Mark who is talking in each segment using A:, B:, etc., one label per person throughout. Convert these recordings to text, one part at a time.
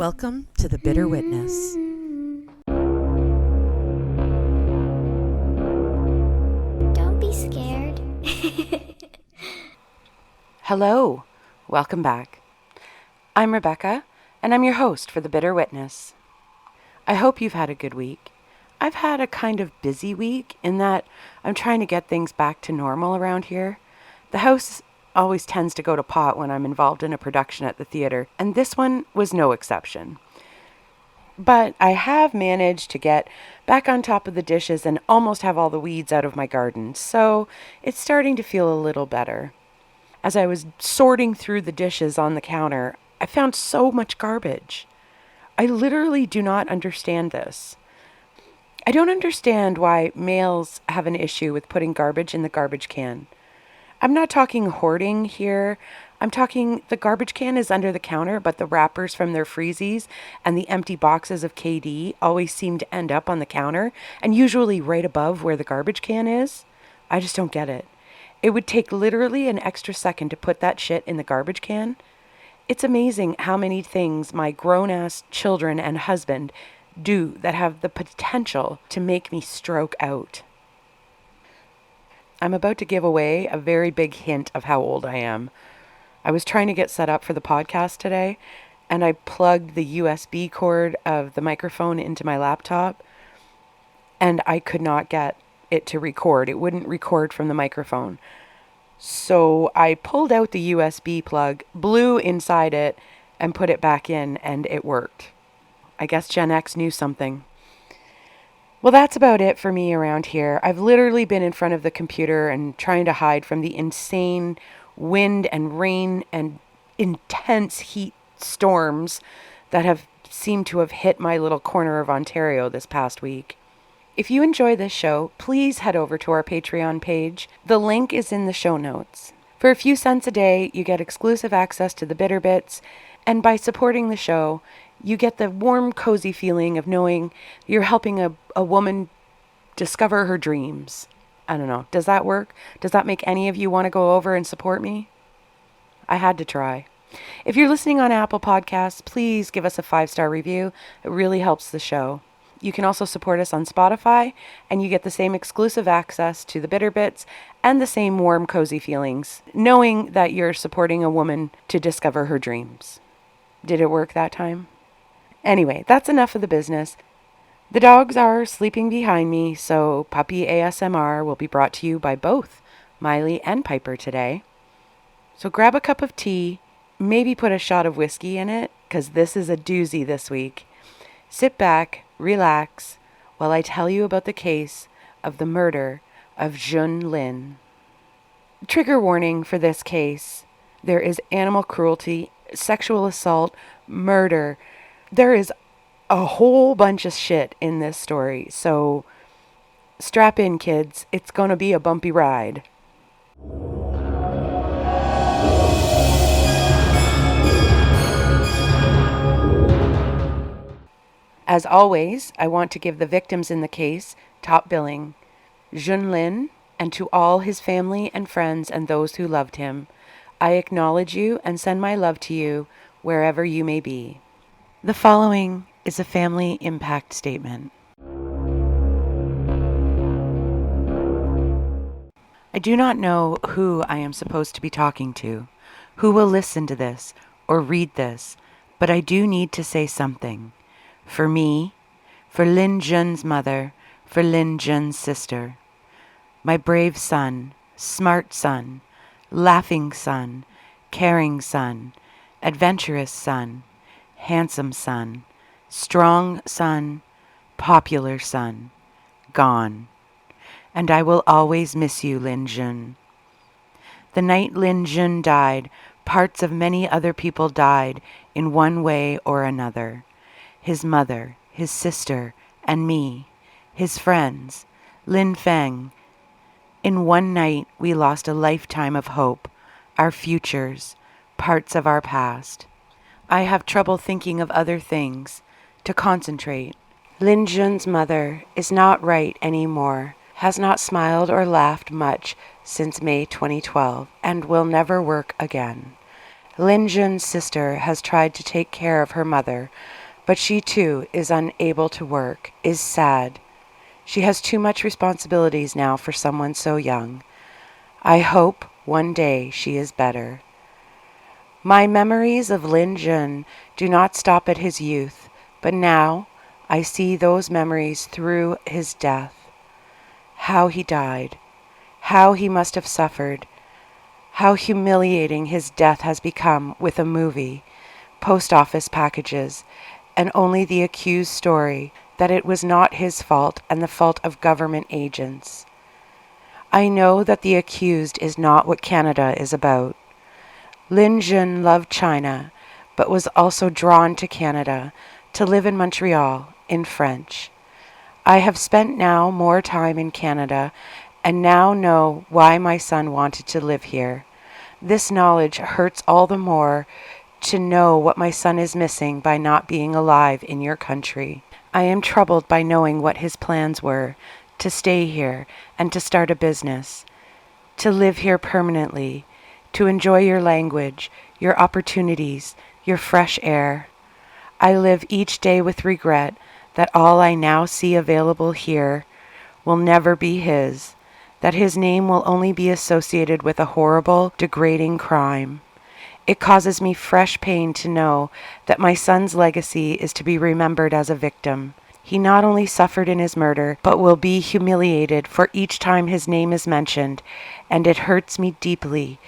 A: Welcome to The Bitter Witness.
B: Don't be scared.
C: Hello, welcome back. I'm Rebecca, and I'm your host for The Bitter Witness. I hope you've had a good week. I've had a kind of busy week in that I'm trying to get things back to normal around here. The house always tends to go to pot when I'm involved in a production at the theater, and this one was no exception. But I have managed to get back on top of the dishes and almost have all the weeds out of my garden, so it's starting to feel a little better. As I was sorting through the dishes on the counter, I found so much garbage. I literally do not understand this. I don't understand why males have an issue with putting garbage in the garbage can. I'm not talking hoarding here. I'm talking the garbage can is under the counter, but the wrappers from their freezies and the empty boxes of KD always seem to end up on the counter and usually right above where the garbage can is. I just don't get it. It would take literally an extra second to put that shit in the garbage can. It's amazing how many things my grown-ass children and husband do that have the potential to make me stroke out. I'm about to give away a very big hint of how old I am. I was trying to get set up for the podcast today, and I plugged the USB cord of the microphone into my laptop, and I could not get it to record. It wouldn't record from the microphone. So I pulled out the USB plug, blew inside it, and put it back in, and it worked. I guess Gen X knew something. Well, that's about it for me around here. I've literally been in front of the computer and trying to hide from the insane wind and rain and intense heat storms that have seemed to have hit my little corner of Ontario this past week. If you enjoy this show, please head over to our Patreon page. The link is in the show notes. For a few cents a day, you get exclusive access to the Bitter Bits, and by supporting the show, you get the warm, cozy feeling of knowing you're helping a woman discover her dreams. I don't know. Does that work? Does that make any of you want to go over and support me? I had to try. If you're listening on Apple Podcasts, please give us a 5-star review. It really helps the show. You can also support us on Spotify, and you get the same exclusive access to the Bitter Bits and the same warm, cozy feelings, knowing that you're supporting a woman to discover her dreams. Did it work that time? Anyway, that's enough of the business. The dogs are sleeping behind me, so puppy ASMR will be brought to you by both Miley and Piper today. So grab a cup of tea, maybe put a shot of whiskey in it, because this is a doozy this week. Sit back, relax, while I tell you about the case of the murder of Jun Lin. Trigger warning for this case. There is animal cruelty, sexual assault, murder. There is a whole bunch of shit in this story, so strap in, kids. It's gonna be a bumpy ride. As always, I want to give the victims in the case top billing. Jun Lin, and to all his family and friends and those who loved him, I acknowledge you and send my love to you wherever you may be. The following is a family impact statement. I do not know who I am supposed to be talking to, who will listen to this or read this, but I do need to say something. For me, for Lin Jun's mother, for Lin Jun's sister. My brave son, smart son, laughing son, caring son, adventurous son, handsome son, strong son, popular son, gone. And I will always miss you, Lin Jun. The night Lin Jun died, parts of many other people died in one way or another. His mother, his sister, and me, his friends, Lin Feng. In one night we lost a lifetime of hope, our futures, parts of our past. I have trouble thinking of other things, to concentrate. Lin Jun's mother is not right anymore, has not smiled or laughed much since May 2012, and will never work again. Lin Jun's sister has tried to take care of her mother, but she too is unable to work, is sad. She has too much responsibilities now for someone so young. I hope one day she is better. My memories of Lin Jun do not stop at his youth, but now I see those memories through his death. How he died, how he must have suffered, how humiliating his death has become with a movie, post office packages, and only the accused story that it was not his fault and the fault of government agents. I know that the accused is not what Canada is about. Lin Jun loved China, but was also drawn to Canada, to live in Montreal, in French. I have spent now more time in Canada, and now know why my son wanted to live here. This knowledge hurts all the more to know what my son is missing by not being alive in your country. I am troubled by knowing what his plans were, to stay here and to start a business, to live here permanently, to enjoy your language, your opportunities, your fresh air. I live each day with regret that all I now see available here will never be his, that his name will only be associated with a horrible, degrading crime. It causes me fresh pain to know that my son's legacy is to be remembered as a victim. He not only suffered in his murder, but will be humiliated for each time his name is mentioned, and it hurts me deeply,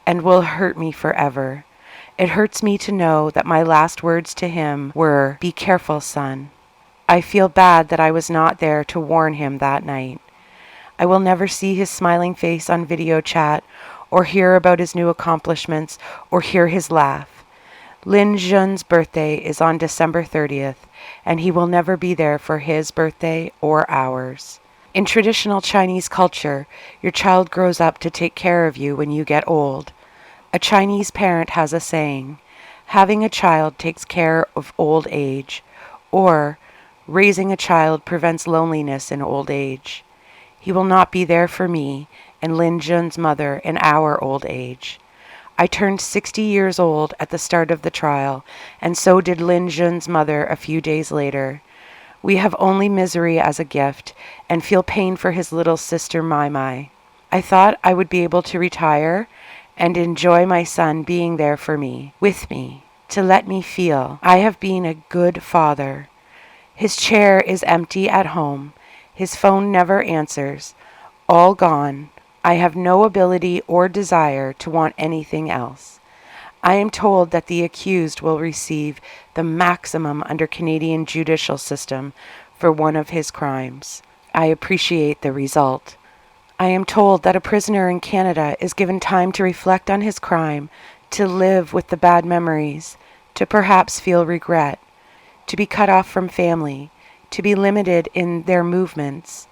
C: and will hurt me forever. It hurts me to know that my last words to him were, "Be careful, son." I feel bad that I was not there to warn him that night. I will never see his smiling face on video chat, or hear about his new accomplishments, or hear his laugh. Lin Jun's birthday is on December 30th, and he will never be there for his birthday or ours. In traditional Chinese culture, your child grows up to take care of you when you get old. A Chinese parent has a saying, having a child takes care of old age, or raising a child prevents loneliness in old age. He will not be there for me and Lin Jun's mother in our old age. I turned 60 years old at the start of the trial, and so did Lin Jun's mother a few days later. We have only misery as a gift, and feel pain for his little sister Mai Mai. I thought I would be able to retire and enjoy my son being there for me, with me, to let me feel I have been a good father. His chair is empty at home. His phone never answers. All gone. I have no ability or desire to want anything else. I am told that the accused will receive the maximum under Canadian judicial system for one of his crimes. I appreciate the result. I am told that a prisoner in Canada is given time to reflect on his crime, to live with the bad memories, to perhaps feel regret, to be cut off from family, to be limited in their movements.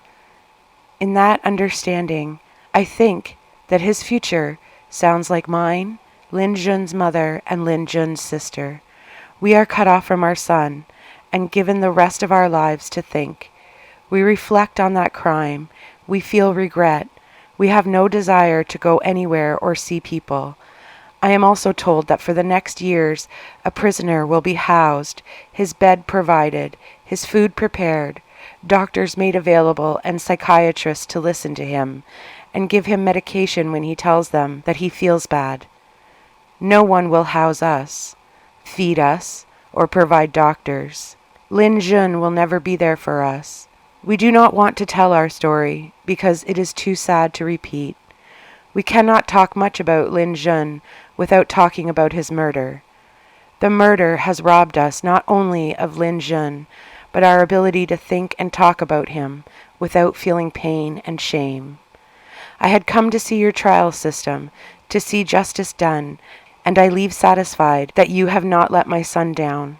C: In that understanding, I think that his future sounds like mine, Lin Jun's mother, and Lin Jun's sister. We are cut off from our son and given the rest of our lives to think. We reflect on that crime. We feel regret. We have no desire to go anywhere or see people. I am also told that for the next years, a prisoner will be housed, his bed provided, his food prepared, doctors made available, and psychiatrists to listen to him and give him medication when he tells them that he feels bad. No one will house us, feed us, or provide doctors. Lin Jun will never be there for us. We do not want to tell our story because it is too sad to repeat. We cannot talk much about Lin Jun without talking about his murder. The murder has robbed us not only of Lin Jun, but our ability to think and talk about him without feeling pain and shame. I had come to see your trial system, to see justice done, and I leave satisfied that you have not let my son down.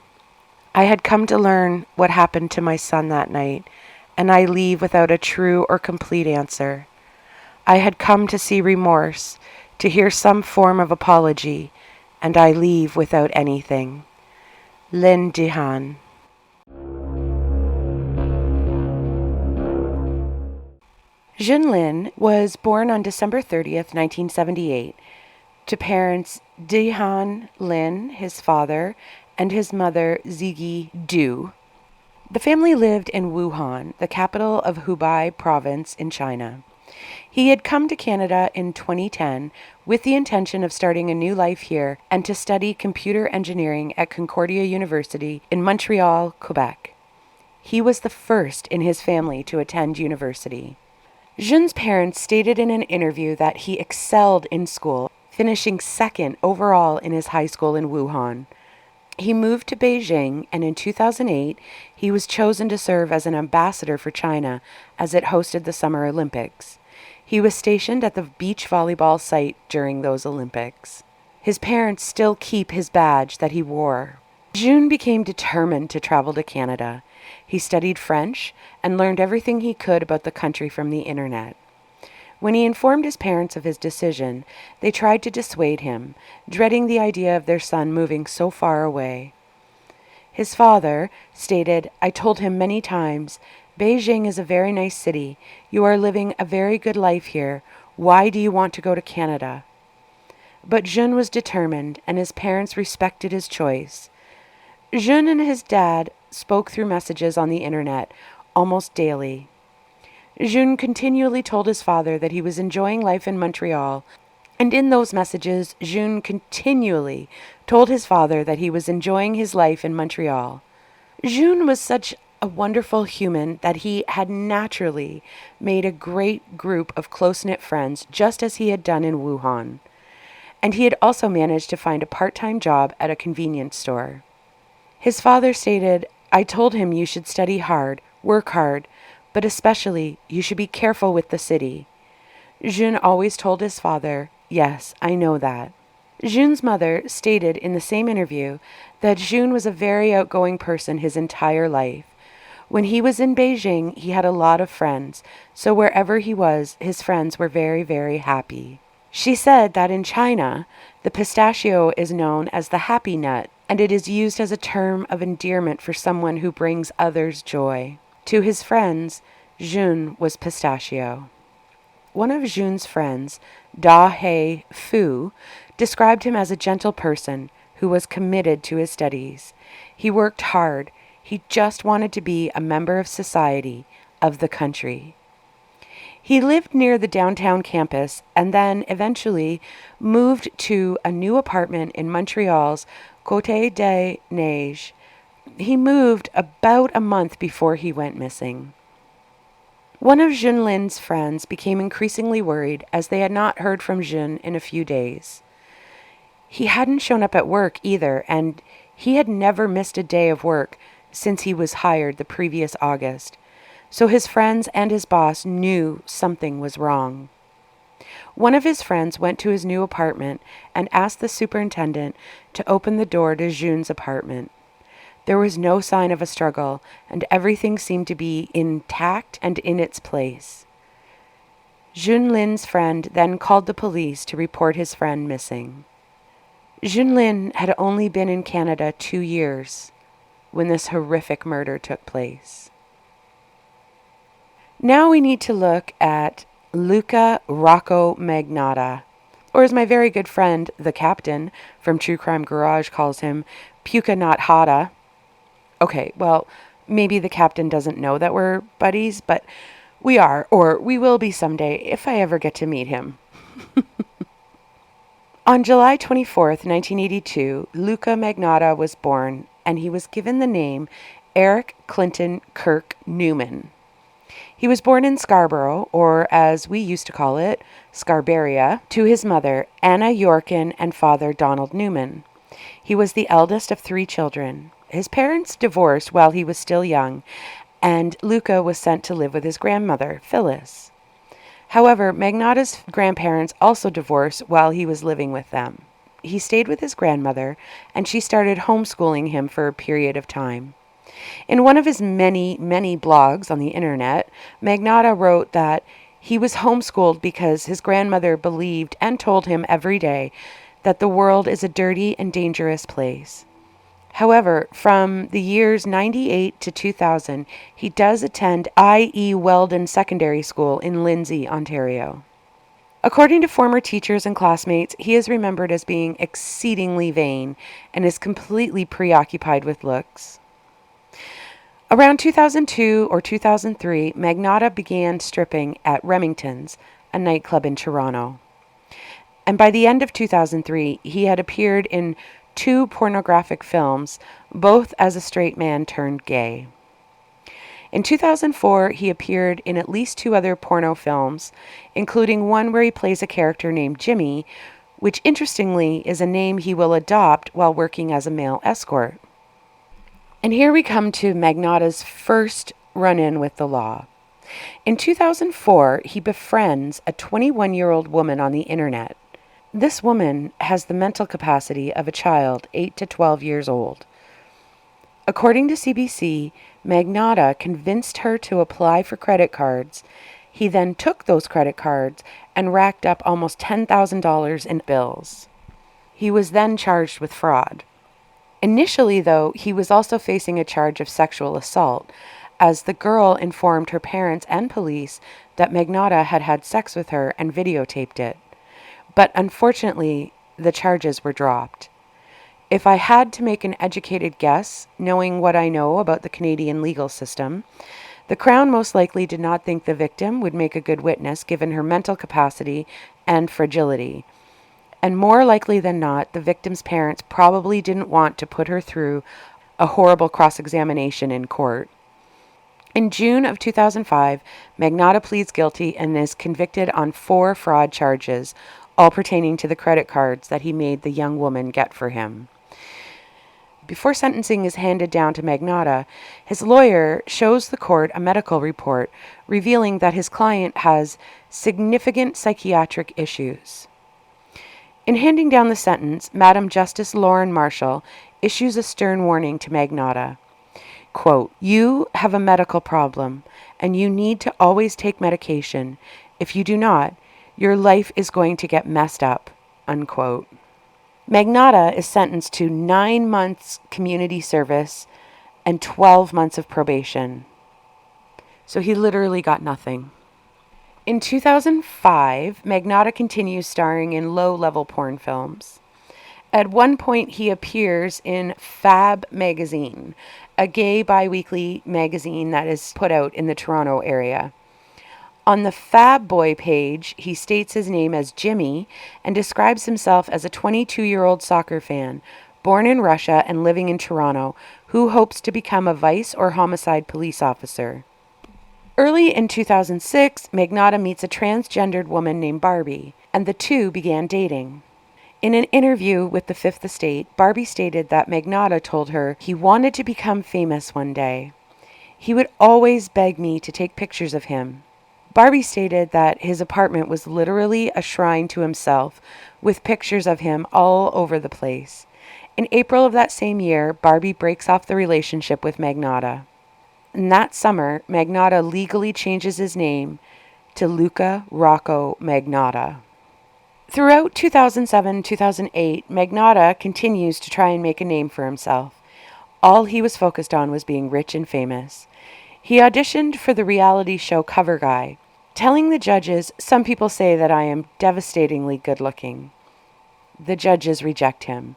C: I had come to learn what happened to my son that night, and I leave without a true or complete answer. I had come to see remorse, to hear some form of apology, and I leave without anything. Lin Dihan. Jun Lin was born on December 30th, 1978. to parents Jun Lin, his father, and his mother Ziggy Du. The family lived in Wuhan, the capital of Hubei province in China. He had come to Canada in 2010 with the intention of starting a new life here and to study computer engineering at Concordia University in Montreal, Quebec. He was the first in his family to attend university. Jun's parents stated in an interview that he excelled in school, finishing second overall in his high school in Wuhan. He moved to Beijing, and in 2008, he was chosen to serve as an ambassador for China as it hosted the Summer Olympics. He was stationed at the beach volleyball site during those Olympics. His parents still keep his badge that he wore. Jun became determined to travel to Canada. He studied French and learned everything he could about the country from the internet. When he informed his parents of his decision, they tried to dissuade him, dreading the idea of their son moving so far away. His father stated, "I told him many times, Beijing is a very nice city. You are living a very good life here. Why do you want to go to Canada?" But Jun was determined, and his parents respected his choice. Jun and his dad spoke through messages on the internet almost daily. Jun continually told his father that he was enjoying life in Montreal, and in those messages, Jun continually told his father that he was enjoying his life in Montreal. Jun was such a wonderful human that he had naturally made a great group of close-knit friends, just as he had done in Wuhan. And he had also managed to find a part-time job at a convenience store. His father stated, "I told him you should study hard, work hard, but especially you should be careful with the city." Jun always told his father, "Yes, I know that." Jun's mother stated in the same interview that Jun was a very outgoing person his entire life. When he was in Beijing, he had a lot of friends, so wherever he was, his friends were very, very happy. She said that in China, the pistachio is known as the happy nut, and it is used as a term of endearment for someone who brings others joy. To his friends, Jun was pistachio. One of Jun's friends, Da Hei Fu, described him as a gentle person who was committed to his studies. He worked hard. He just wanted to be a member of society, of the country. He lived near the downtown campus and then eventually moved to a new apartment in Montreal's Côte des Neiges. He moved about a month before he went missing. One of Jun Lin's friends became increasingly worried as they had not heard from Jun in a few days. He hadn't shown up at work either, and he had never missed a day of work since he was hired the previous August. So his friends and his boss knew something was wrong. One of his friends went to his new apartment and asked the superintendent to open the door to Jun's apartment. There was no sign of a struggle, and everything seemed to be intact and in its place. Jun Lin's friend then called the police to report his friend missing. Jun Lin had only been in Canada 2 years when this horrific murder took place. Now we need to look at Luka Magnotta, or as my very good friend, the Captain, from True Crime Garage calls him, Puka Not Hata. Okay, well, maybe the Captain doesn't know that we're buddies, but we are, or we will be someday if I ever get to meet him. On July 24th, 1982, Luka Magnotta was born, and he was given the name Eric Clinton Kirk Newman. He was born in Scarborough, or as we used to call it, Scarberia, to his mother, Anna Yorkin, and father, Donald Newman. He was the eldest of 3 children. His parents divorced while he was still young, and Luka was sent to live with his grandmother, Phyllis. However, Magnotta's grandparents also divorced while he was living with them. He stayed with his grandmother, and she started homeschooling him for a period of time. In one of his many, many blogs on the internet, Magnotta wrote that he was homeschooled because his grandmother believed and told him every day that the world is a dirty and dangerous place. However, from the years 98 to 2000, he does attend I.E. Weldon Secondary School in Lindsay, Ontario. According to former teachers and classmates, he is remembered as being exceedingly vain and is completely preoccupied with looks. Around 2002 or 2003, Magnotta began stripping at Remington's, a nightclub in Toronto. And by the end of 2003, he had appeared in 2 pornographic films, both as a straight man turned gay. In 2004, he appeared in at least 2 other porno films, including one where he plays a character named Jimmy, which interestingly is a name he will adopt while working as a male escort. And here we come to Magnotta's first run-in with the law. In 2004, he befriends a 21-year-old woman on the internet. This woman has the mental capacity of a child 8 to 12 years old. According to CBC, Magnotta convinced her to apply for credit cards. He then took those credit cards and racked up almost $10,000 in bills. He was then charged with fraud. Initially, though, he was also facing a charge of sexual assault, as the girl informed her parents and police that Magnotta had had sex with her and videotaped it. But unfortunately, the charges were dropped. If I had to make an educated guess, knowing what I know about the Canadian legal system, the Crown most likely did not think the victim would make a good witness given her mental capacity and fragility. And more likely than not, the victim's parents probably didn't want to put her through a horrible cross-examination in court. In June of 2005, Magnotta pleads guilty and is convicted on 4 fraud charges, all pertaining to the credit cards that he made the young woman get for him. Before sentencing is handed down to Magnotta, his lawyer shows the court a medical report revealing that his client has significant psychiatric issues. In handing down the sentence, Madam Justice Lauren Marshall issues a stern warning to Magnotta. Quote, "You have a medical problem, and you need to always take medication. If you do not, your life is going to get messed up." Unquote. Magnotta is sentenced to 9 months community service and 12 months of probation. So he literally got nothing. In 2005, Magnotta continues starring in low-level porn films. At one point, he appears in Fab magazine, a gay bi-weekly magazine that is put out in the Toronto area. On the Fab Boy page, he states his name as Jimmy and describes himself as a 22-year-old soccer fan, born in Russia and living in Toronto, who hopes to become a vice or homicide police officer. Early in 2006, Magnotta meets a transgendered woman named Barbie, and the two began dating. In an interview with the Fifth Estate, Barbie stated that Magnotta told her he wanted to become famous one day. He would always beg me to take pictures of him. Barbie stated that his apartment was literally a shrine to himself, with pictures of him all over the place. In April of that same year, Barbie breaks off the relationship with Magnotta. In that summer, Magnotta legally changes his name to Luka Magnotta. Throughout 2007-2008, Magnotta continues to try and make a name for himself. All he was focused on was being rich and famous. He auditioned for the reality show Cover Guy, telling the judges, "Some people say that I am devastatingly good-looking." The judges reject him.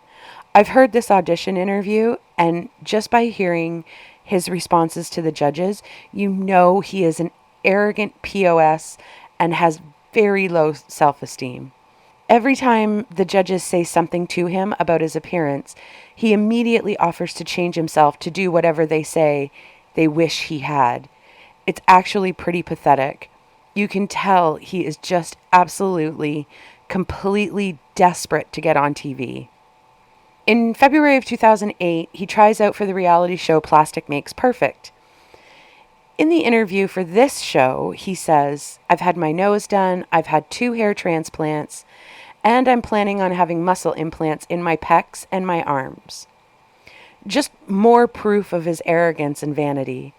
C: I've heard this audition interview, and just by hearing his responses to the judges, you know he is an arrogant POS and has very low self-esteem. Every time the judges say something to him about his appearance, he immediately offers to change himself to do whatever they say they wish he had. It's actually pretty pathetic. You can tell he is just absolutely, completely desperate to get on TV. In February of 2008, he tries out for the reality show Plastic Makes Perfect. In the interview for this show, he says, "I've had my nose done, I've had 2 hair transplants, and I'm planning on having muscle implants in my pecs and my arms." Just more proof of his arrogance and vanity.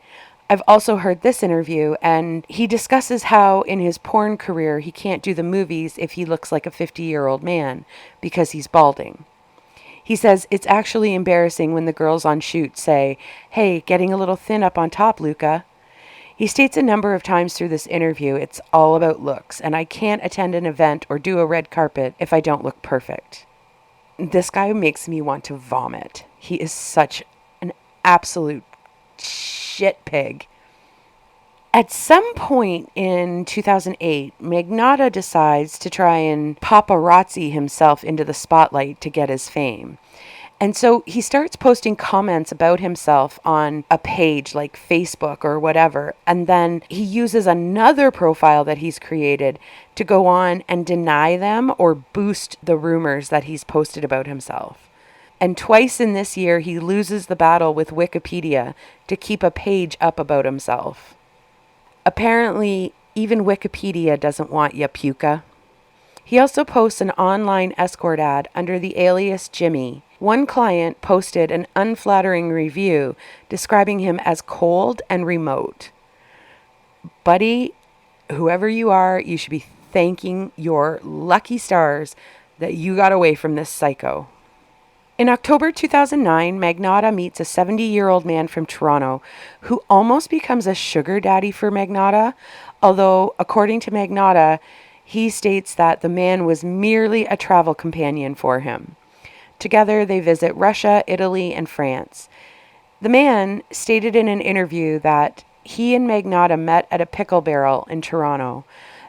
C: I've also heard this interview, and he discusses how in his porn career he can't do the movies if he looks like a 50-year-old man because he's balding. He says it's actually embarrassing when the girls on shoot say, "Hey, getting a little thin up on top, Luka." He states a number of times through this interview, it's all about looks, and I can't attend an event or do a red carpet if I don't look perfect. This guy makes me want to vomit. He is such an absolute shit pig. At some point in 2008, Magnotta decides to try and paparazzi himself into the spotlight to get his fame. And so he starts posting comments about himself on a page like Facebook or whatever. And then he uses another profile that he's created to go on and deny them or boost the rumors that he's posted about himself. And twice in this year, he loses the battle with Wikipedia to keep a page up about himself. Apparently, even Wikipedia doesn't want ya, Puka. He also posts an online escort ad under the alias Jimmy. One client posted an unflattering review describing him as cold and remote. Buddy, whoever you are, you should be thanking your lucky stars that you got away from this psycho. In October 2009, Magnotta meets a 70-year-old man from Toronto who almost becomes a sugar daddy for Magnotta, although, according to Magnotta, he states that the man was merely a travel companion for him. Together, they visit Russia, Italy, and France. The man stated in an interview that he and Magnotta met at a pickle barrel in Toronto.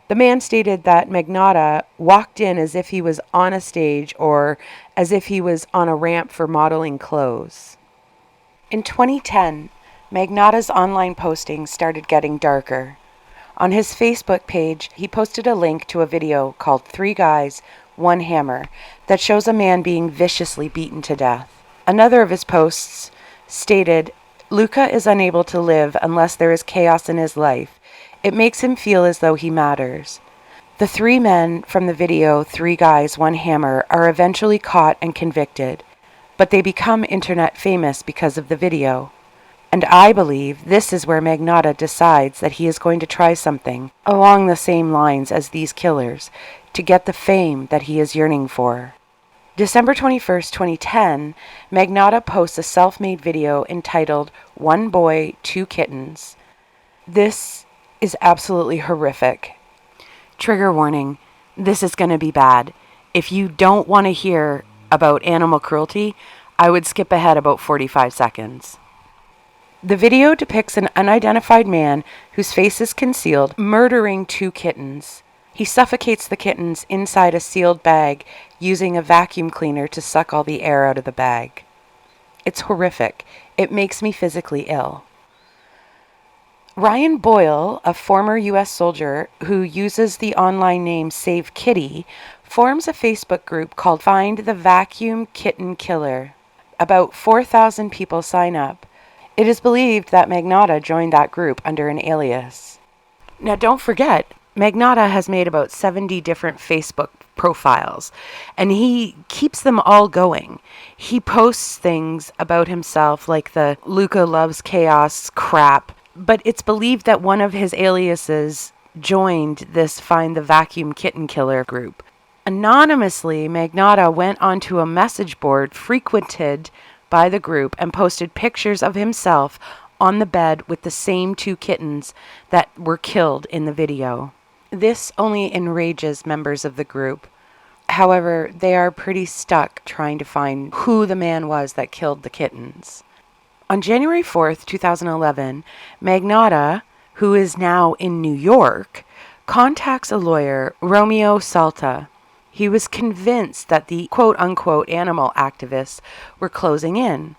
C: The man stated that Magnotta walked in as if he was on a stage or as if he was on a ramp for modeling clothes. In 2010, Magnotta's online postings started getting darker. On his Facebook page, he posted a link to a video called 3 Guys, 1 Hammer that shows a man being viciously beaten to death. Another of his posts stated, "Luka is unable to live unless there is chaos in his life. It makes him feel as though he matters." The 3 men from the video 3 Guys, 1 Hammer are eventually caught and convicted, but they become internet famous because of the video. And I believe this is where Magnotta decides that he is going to try something along the same lines as these killers to get the fame that he is yearning for. December 21st, 2010, Magnotta posts a self-made video entitled 1 Boy, 2 Kittens. This is absolutely horrific. Trigger warning, this is going to be bad. If you don't want to hear about animal cruelty, I would skip ahead about 45 seconds. The video depicts an unidentified man whose face is concealed, murdering 2 kittens. He suffocates the kittens inside a sealed bag using a vacuum cleaner to suck all the air out of the bag. It's horrific. It makes me physically ill. Ryan Boyle, a former U.S. soldier who uses the online name Save Kitty, forms a Facebook group called Find the Vacuum Kitten Killer. About 4,000 people sign up. It is believed that Magnotta joined that group under an alias. Now don't forget, Magnotta has made about 70 different Facebook profiles, and he keeps them all going. He posts things about himself like the Luka loves chaos crap, but it's believed that one of his aliases joined this Find the Vacuum Kitten Killer group. Anonymously, Magnotta went onto a message board frequented by the group and posted pictures of himself on the bed with the same 2 kittens that were killed in the video. This only enrages members of the group. However, they are pretty stuck trying to find who the man was that killed the kittens. On January 4th, 2011, Magnotta, who is now in New York, contacts a lawyer, Romeo Salta. He was convinced that the quote-unquote animal activists were closing in.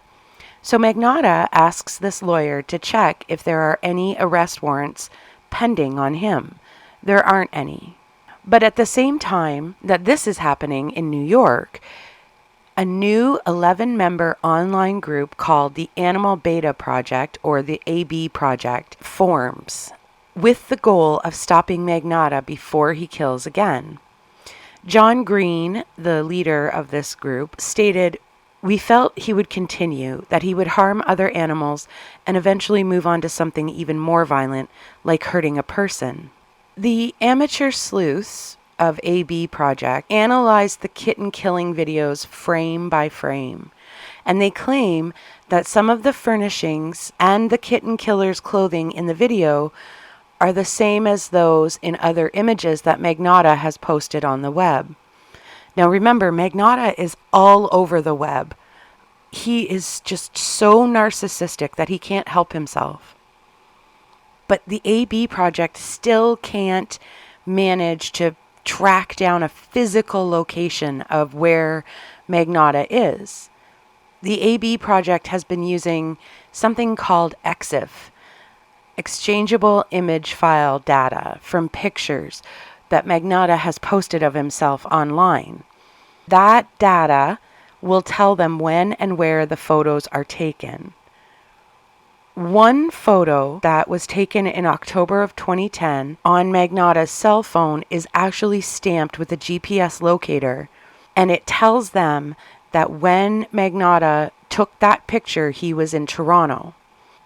C: So Magnotta asks this lawyer to check if there are any arrest warrants pending on him. There aren't any. But at the same time that this is happening in New York, a new 11-member online group called the Animal Beta Project, or the AB Project, forms with the goal of stopping Magnotta before he kills again. John Green, the leader of this group, stated, "We felt he would continue, that he would harm other animals and eventually move on to something even more violent, like hurting a person." The amateur sleuths of AB Project analyzed the kitten killing videos frame by frame, and they claim that some of the furnishings and the kitten killer's clothing in the video are the same as those in other images that Magnotta has posted on the web. Now remember, Magnotta is all over the web. He is just so narcissistic that he can't help himself. But the AB Project still can't manage to track down a physical location of where Magnotta is. The AB Project has been using something called EXIF, exchangeable image file data, from pictures that Magnotta has posted of himself online. That data will tell them when and where the photos are taken. One photo that was taken in October of 2010 on Magnotta's cell phone is actually stamped with a GPS locator, and it tells them that when Magnotta took that picture, he was in Toronto.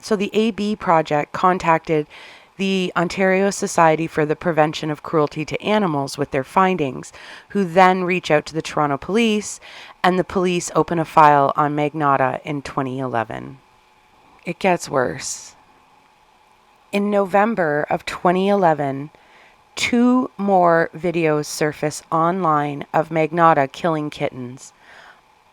C: So the AB Project contacted the Ontario Society for the Prevention of Cruelty to Animals with their findings, who then reach out to the Toronto Police, and the police open a file on Magnotta in 2011. It gets worse. In November of 2011, 2 more videos surface online of Magnotta killing kittens.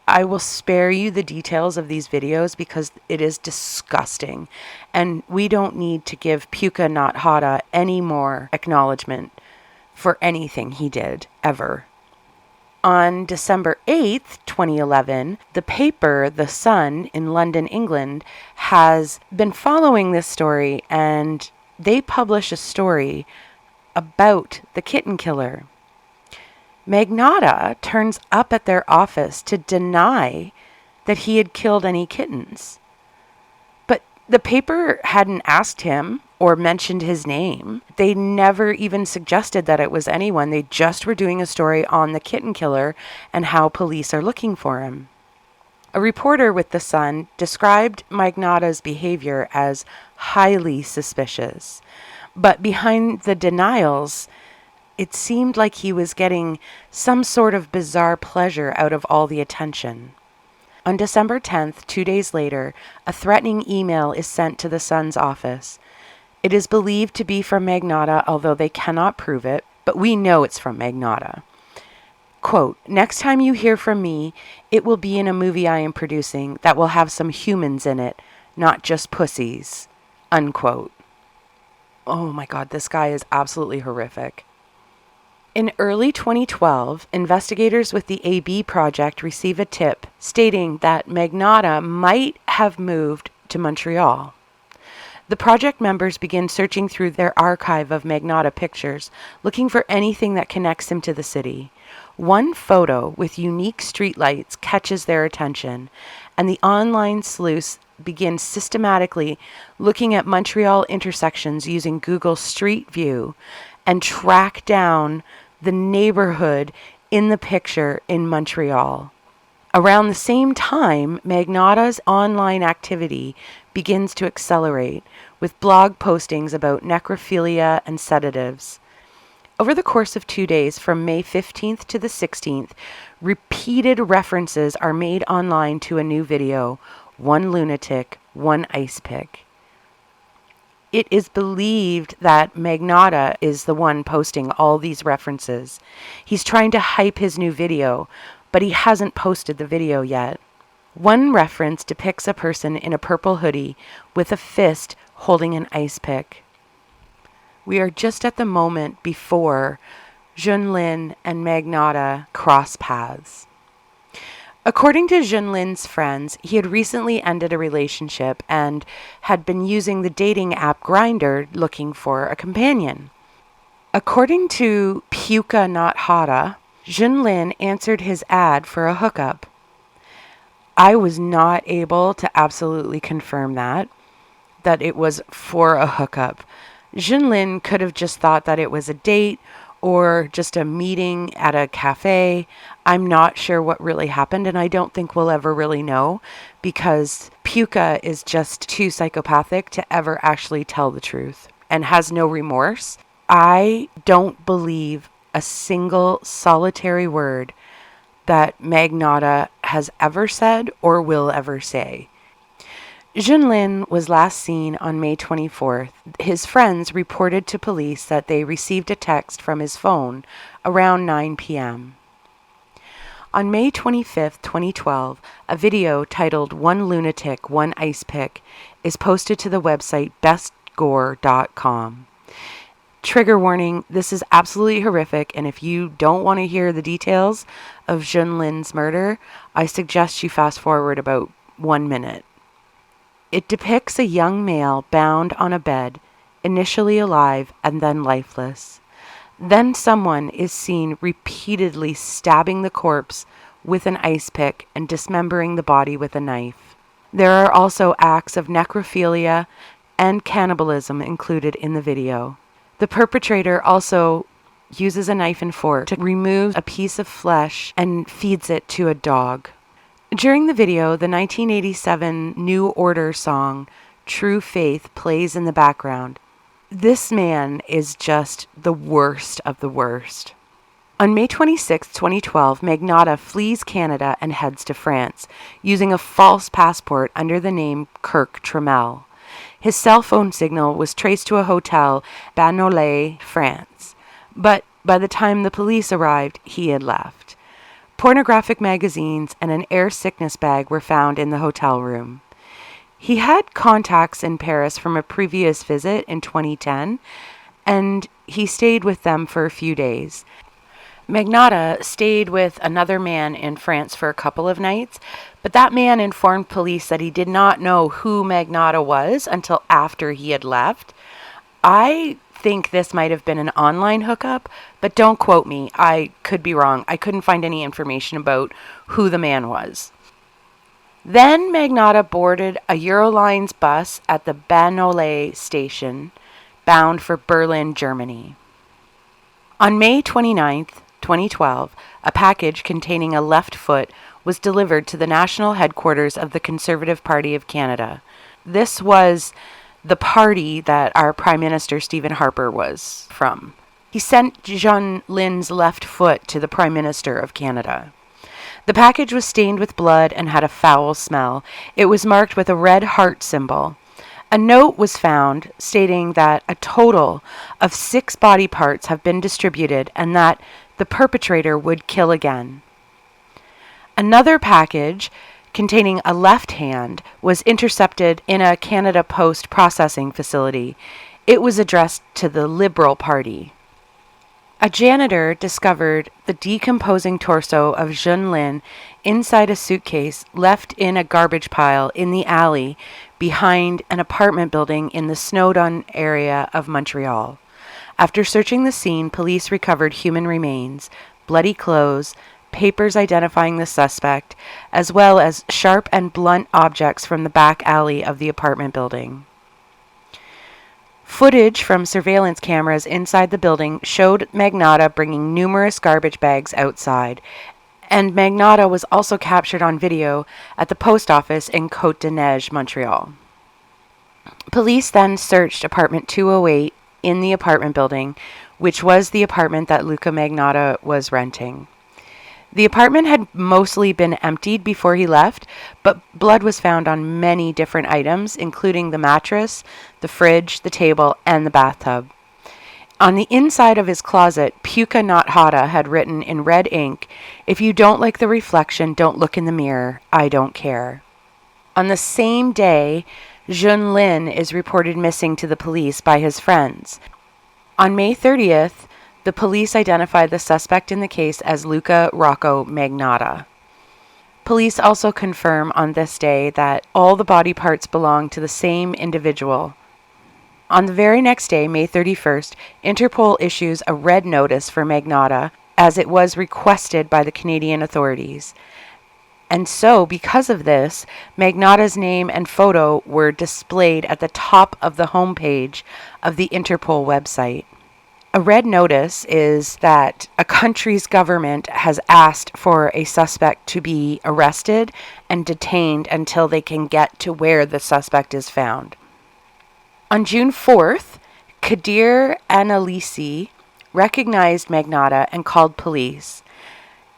C: I will spare you the details of these videos because it is disgusting, and we don't need to give Luka Magnotta any more acknowledgement for anything he did, ever. On December 8th, 2011, the paper The Sun in London, England, has been following this story, and they publish a story about the kitten killer. Magnotta turns up at their office to deny that he had killed any kittens. But the paper hadn't asked him or mentioned his name. They never even suggested that it was anyone. They just were doing a story on the kitten killer and how police are looking for him. A reporter with The Sun described Magnotta's behavior as highly suspicious. But behind the denials, it seemed like he was getting some sort of bizarre pleasure out of all the attention. On December 10th, 2 days later, a threatening email is sent to The Sun's office. It is believed to be from Magnotta, although they cannot prove it, but we know it's from Magnotta. Quote, "Next time you hear from me, it will be in a movie I am producing that will have some humans in it, not just pussies." Unquote. Oh my God, this guy is absolutely horrific. In early 2012, investigators with the AB Project receive a tip stating that Magnotta might have moved to Montreal. The project members begin searching through their archive of Magnotta pictures, looking for anything that connects him to the city. One photo with unique streetlights catches their attention, and the online sleuths begin systematically looking at Montreal intersections using Google Street View and track down the neighborhood in the picture in Montreal. Around the same time, Magnotta's online activity begins to accelerate, with blog postings about necrophilia and sedatives. Over the course of 2 days, from May 15th to the 16th, repeated references are made online to a new video, one lunatic, one ice pick. It is believed that Magnotta is the one posting all these references. He's trying to hype his new video, but he hasn't posted the video yet. One reference depicts a person in a purple hoodie with a fist holding an ice pick. We are just at the moment before Jun Lin and Magnotta cross paths. According to Jun Lin's friends, he had recently ended a relationship and had been using the dating app Grindr looking for a companion. According to Luka Magnotta, Jun Lin answered his ad for a hookup. I was not able to absolutely confirm that it was for a hookup. Jun Lin could have just thought that it was a date or just a meeting at a cafe. I'm not sure what really happened, and I don't think we'll ever really know because Luka is just too psychopathic to ever actually tell the truth and has no remorse. I don't believe a single solitary word that Magnotta has ever said or will ever say. Jun Lin was last seen on May 24th. His friends reported to police that they received a text from his phone around 9 p.m. On May 25th, 2012, a video titled "One Lunatic, One Ice Pick" is posted to the website bestgore.com. Trigger warning, this is absolutely horrific, and if you don't want to hear the details of Jun Lin's murder, I suggest you fast forward about 1 minute. It depicts a young male bound on a bed, initially alive and then lifeless. Then someone is seen repeatedly stabbing the corpse with an ice pick and dismembering the body with a knife. There are also acts of necrophilia and cannibalism included in the video. The perpetrator also uses a knife and fork to remove a piece of flesh and feeds it to a dog. During the video, the 1987 New Order song, "True Faith," plays in the background. This man is just the worst of the worst. On May 26, 2012, Magnotta flees Canada and heads to France, using a false passport under the name Kirk Trammell. His cell phone signal was traced to a hotel, Bagnolet, France. But by the time the police arrived, he had left. Pornographic magazines and an air sickness bag were found in the hotel room. He had contacts in Paris from a previous visit in 2010, and he stayed with them for a few days. Magnotta stayed with another man in France for a couple of nights, but that man informed police that he did not know who Magnotta was until after he had left. I think this might have been an online hookup, but don't quote me. I could be wrong. I couldn't find any information about who the man was. Then Magnotta boarded a Eurolines bus at the Bagnolet station, bound for Berlin, Germany. On May 29th, 2012, a package containing a left foot was delivered to the national headquarters of the Conservative Party of Canada. This was the party that our Prime Minister Stephen Harper was from. He sent Jun Lin's left foot to the Prime Minister of Canada. The package was stained with blood and had a foul smell. It was marked with a red heart symbol. A note was found stating that a total of 6 body parts have been distributed and that the perpetrator would kill again. Another package containing a left hand was intercepted in a Canada Post processing facility. It was addressed to the Liberal Party. A janitor discovered the decomposing torso of Jun Lin inside a suitcase left in a garbage pile in the alley behind an apartment building in the snowed-in area of Montreal. After searching the scene, police recovered human remains, bloody clothes, papers identifying the suspect, as well as sharp and blunt objects from the back alley of the apartment building. Footage from surveillance cameras inside the building showed Magnotta bringing numerous garbage bags outside, and Magnotta was also captured on video at the post office in Côte-des-Neiges, Montreal. Police then searched apartment 208 in the apartment building, which was the apartment that Luka Magnotta was renting. The apartment had mostly been emptied before he left, but blood was found on many different items, including the mattress, the fridge, the table, and the bathtub. On the inside of his closet, Luka Magnotta had written in red ink, "If you don't like the reflection, don't look in the mirror. I don't care." On the same day, Jun Lin is reported missing to the police by his friends. On May 30th, the police identified the suspect in the case as Luka Rocco Magnotta. Police also confirm on this day that all the body parts belong to the same individual. On the very next day, May 31st, Interpol issues a red notice for Magnotta as it was requested by the Canadian authorities. And so, because of this, Magnotta's name and photo were displayed at the top of the homepage of the Interpol website. A red notice is that a country's government has asked for a suspect to be arrested and detained until they can get to where the suspect is found. On June 4th, Kadir Annalisi recognized Magnotta and called police.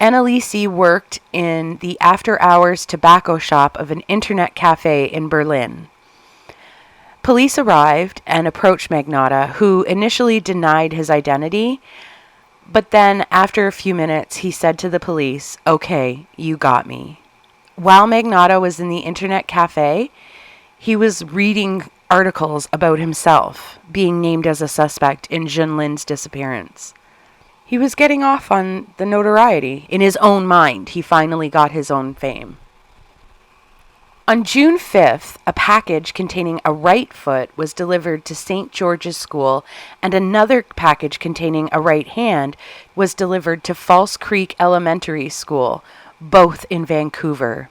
C: Annalise worked in the after-hours tobacco shop of an internet cafe in Berlin. Police arrived and approached Magnotta, who initially denied his identity, but then after a few minutes, he said to the police, "Okay, you got me." While Magnotta was in the internet cafe, he was reading articles about himself being named as a suspect in Jun Lin's disappearance. He was getting off on the notoriety. In his own mind, he finally got his own fame. On June 5th, a package containing a right foot was delivered to St. George's School, and another package containing a right hand was delivered to False Creek Elementary School, both in Vancouver.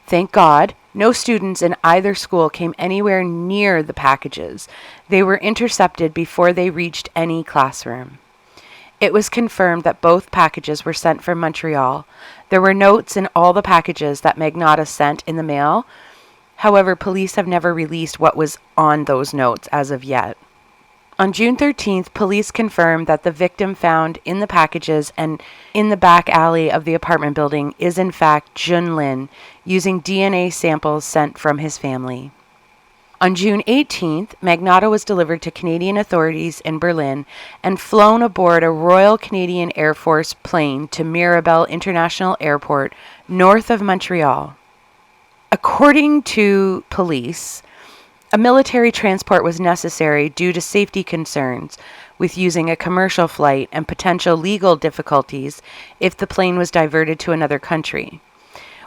C: Thank God, no students in either school came anywhere near the packages. They were intercepted before they reached any classroom. It was confirmed that both packages were sent from Montreal. There were notes in all the packages that Magnotta sent in the mail. However, police have never released what was on those notes as of yet. On June 13th, police confirmed that the victim found in the packages and in the back alley of the apartment building is in fact Jun Lin, using DNA samples sent from his family. On June 18th, Magnotta was delivered to Canadian authorities in Berlin and flown aboard a Royal Canadian Air Force plane to Mirabel International Airport, north of Montreal. According to police, a military transport was necessary due to safety concerns with using a commercial flight and potential legal difficulties if the plane was diverted to another country.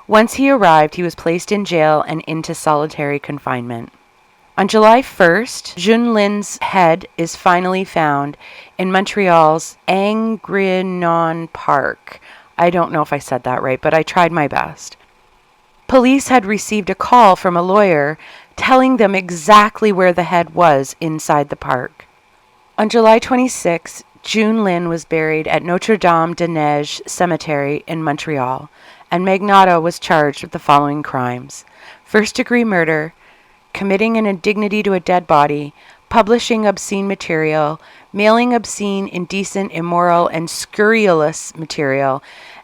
C: Once he arrived, he was placed in jail and into solitary confinement. On July 1st, Jun Lin's head is finally found in Montreal's Angrinon Park. I don't know if I said that right, but I tried my best. Police had received a call from a lawyer telling them exactly where the head was inside the park. On July 26, Jun Lin was buried at Notre-Dame-des-Neiges Cemetery in Montreal, and Magnotta was charged with the following crimes: first-degree murder, committing an indignity to a dead body, publishing obscene material, mailing obscene, indecent, immoral, and scurrilous material,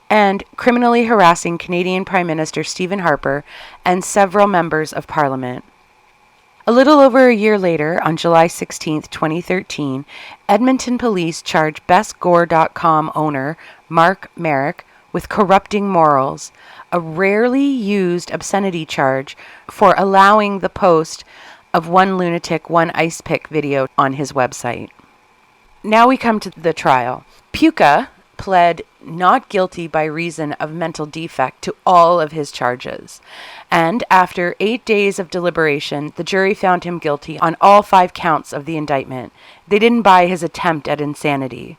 C: and criminally harassing Canadian Prime Minister Stephen Harper and several members of Parliament. A little over a year later, on July 16, 2013, Edmonton police charged bestgore.com owner Mark Merrick with corrupting morals, a rarely used obscenity charge for allowing the post of one lunatic, one ice pick video on his website. Now we come to the trial. Puka pled not guilty by reason of mental defect to all of his charges. And after 8 days of deliberation, the jury found him guilty on all 5 counts of the indictment. They didn't buy his attempt at insanity.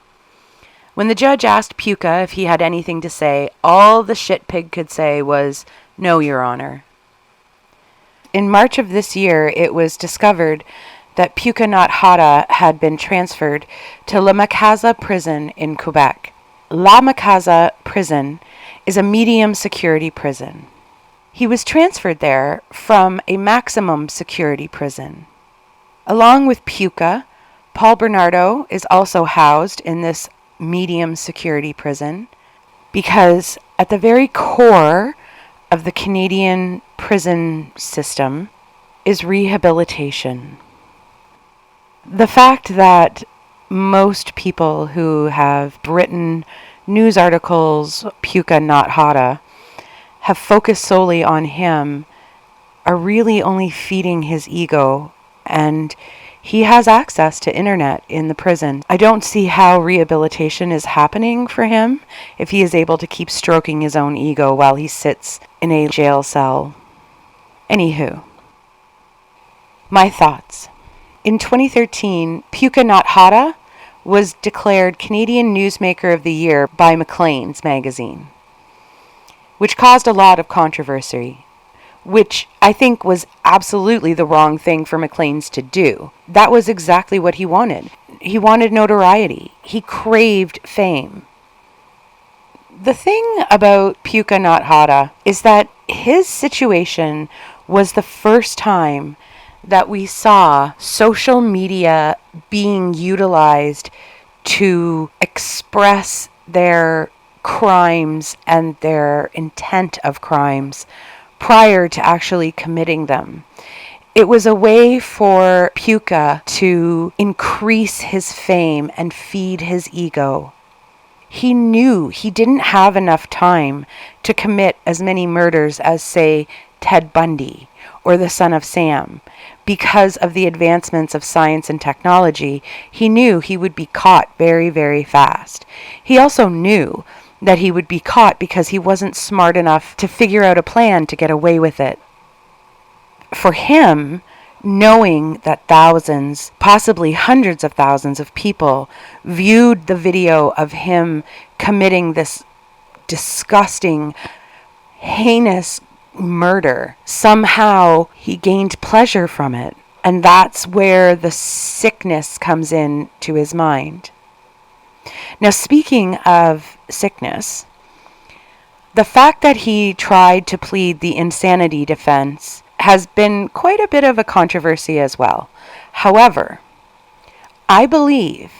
C: When the judge asked Puka if he had anything to say, all the shit pig could say was, "No, Your Honor." In March of this year, it was discovered that Puka Magnotta had been transferred to La Macasa prison in Quebec. La Macasa prison is a medium security prison. He was transferred there from a maximum security prison. Along with Puka, Paul Bernardo is also housed in this medium security prison because at the very core of the Canadian prison system is rehabilitation. The fact that most people who have written news articles, Puka Magnotta, have focused solely on him are really only feeding his ego, and he has access to internet in the prison. I don't see how rehabilitation is happening for him if he is able to keep stroking his own ego while he sits in a jail cell. Anywho, my thoughts. In 2013, Puka Magnotta was declared Canadian Newsmaker of the Year by Maclean's magazine, which caused a lot of controversy, which I think was absolutely the wrong thing for Maclean's to do. That was exactly what he wanted. He wanted notoriety. He craved fame. The thing about Puka Magnotta is that his situation was the first time that we saw social media being utilized to express their crimes and their intent of crimes prior to actually committing them. It was a way for Puka to increase his fame and feed his ego. He knew he didn't have enough time to commit as many murders as, say, Ted Bundy or the Son of Sam. Because of the advancements of science and technology, he knew he would be caught very, very fast. He also knew that he would be caught because he wasn't smart enough to figure out a plan to get away with it. For him, knowing that thousands, possibly hundreds of thousands of people viewed the video of him committing this disgusting, heinous murder, somehow he gained pleasure from it. And that's where the sickness comes in to his mind. Now, speaking of sickness, the fact that he tried to plead the insanity defense has been quite a bit of a controversy as well. However, I believe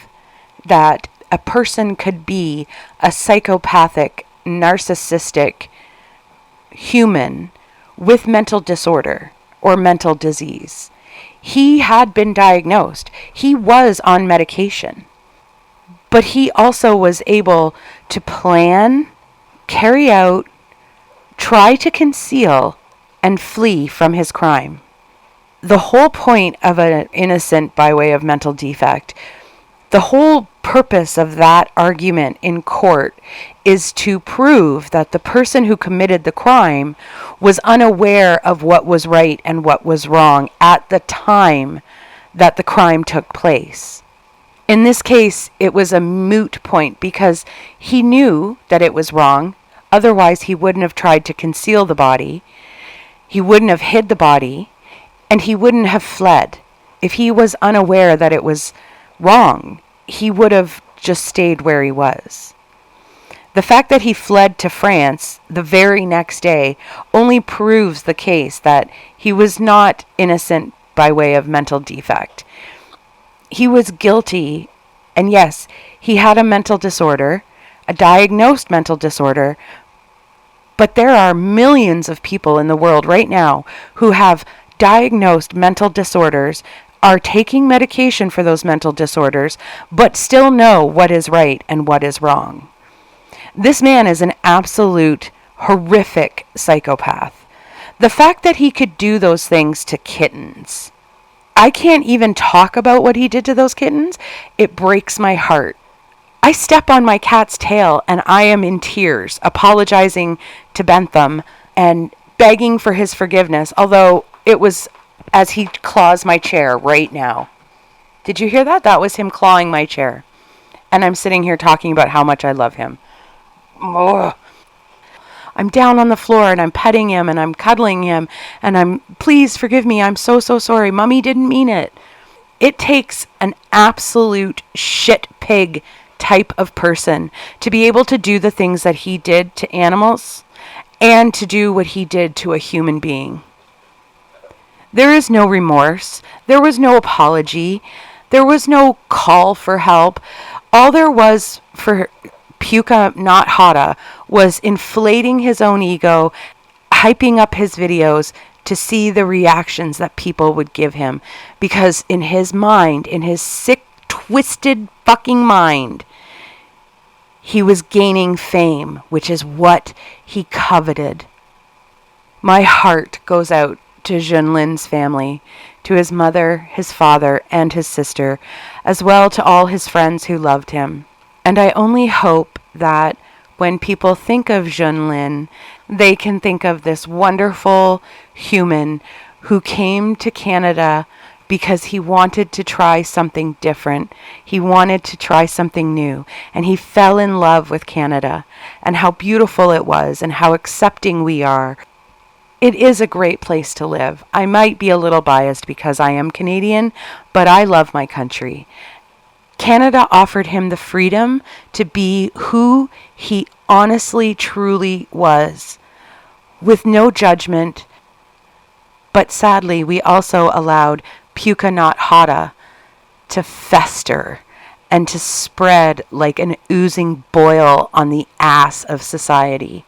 C: that a person could be a psychopathic, narcissistic human with mental disorder or mental disease. He had been diagnosed. He was on medication. But he also was able to plan, carry out, try to conceal, and flee from his crime. The whole point of an innocent by way of mental defect, the whole purpose of that argument in court is to prove that the person who committed the crime was unaware of what was right and what was wrong at the time that the crime took place. In this case, it was a moot point because he knew that it was wrong. Otherwise, he wouldn't have tried to conceal the body. He wouldn't have hid the body, and he wouldn't have fled. If he was unaware that it was wrong, he would have just stayed where he was. The fact that he fled to France the very next day only proves the case that he was not innocent by way of mental defect. He was guilty, and yes, he had a mental disorder, a diagnosed mental disorder, but there are millions of people in the world right now who have diagnosed mental disorders, are taking medication for those mental disorders, but still know what is right and what is wrong. This man is an absolute horrific psychopath. The fact that he could do those things to kittens, I can't even talk about what he did to those kittens. It breaks my heart. I step on my cat's tail and I am in tears, apologizing to Bentham and begging for his forgiveness, although it was as he claws my chair right now. Did you hear that? That was him clawing my chair. And I'm sitting here talking about how much I love him. Ugh. I'm down on the floor and I'm petting him and I'm cuddling him and please forgive me, I'm so sorry. Mommy didn't mean it. It takes an absolute shit pig type of person to be able to do the things that he did to animals and to do what he did to a human being. There is no remorse. There was no apology. There was no call for help. All there was for Luka Magnotta was inflating his own ego, hyping up his videos to see the reactions that people would give him. Because in his mind, in his sick, twisted fucking mind, he was gaining fame, which is what he coveted. My heart goes out to Jun Lin's family, to his mother, his father, and his sister, as well to all his friends who loved him. And I only hope that when people think of Jun Lin, they can think of this wonderful human who came to Canada because he wanted to try something different. He wanted to try something new. And he fell in love with Canada and how beautiful it was and how accepting we are. It is a great place to live. I might be a little biased because I am Canadian, but I love my country. Canada offered him the freedom to be who he honestly, truly was, with no judgment. But sadly, we also allowed Luka Magnotta to fester and to spread like an oozing boil on the ass of society.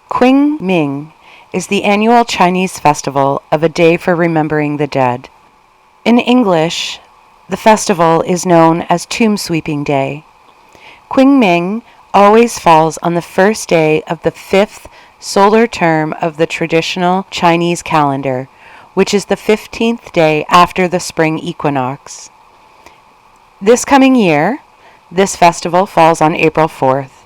C: Qingming is the annual Chinese festival of a day for remembering the dead. In English, the festival is known as Tomb Sweeping Day. Qingming always falls on the first day of the 5th solar term of the traditional Chinese calendar, which is the 15th day after the spring equinox. This coming year, this festival falls on April 4th.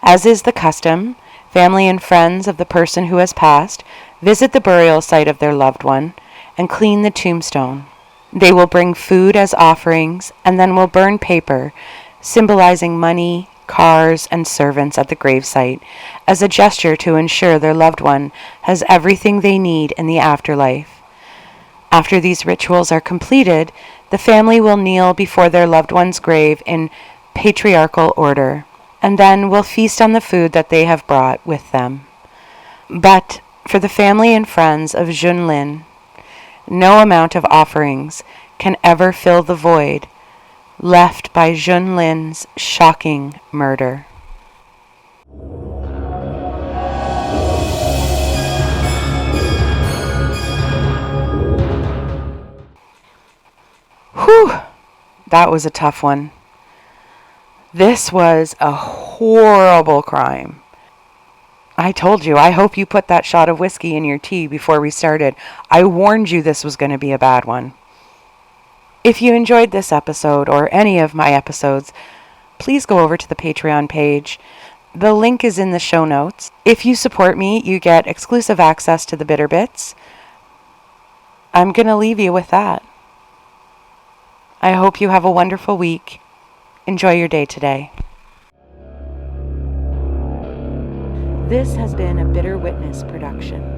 C: As is the custom, family and friends of the person who has passed visit the burial site of their loved one and clean the tombstone. They will bring food as offerings and then will burn paper, symbolizing money, cars, and servants at the gravesite as a gesture to ensure their loved one has everything they need in the afterlife. After these rituals are completed, the family will kneel before their loved one's grave in patriarchal order, and then will feast on the food that they have brought with them. But for the family and friends of Jun Lin, no amount of offerings can ever fill the void left by Jun Lin's shocking murder. Whew, that was a tough one. This was a horrible crime. I told you, I hope you put that shot of whiskey in your tea before we started. I warned you this was going to be a bad one. If you enjoyed this episode or any of my episodes, please go over to the Patreon page. The link is in the show notes. If you support me, you get exclusive access to the Bitter Bits. I'm going to leave you with that. I hope you have a wonderful week. Enjoy your day today. This has been a Bitter Witness production.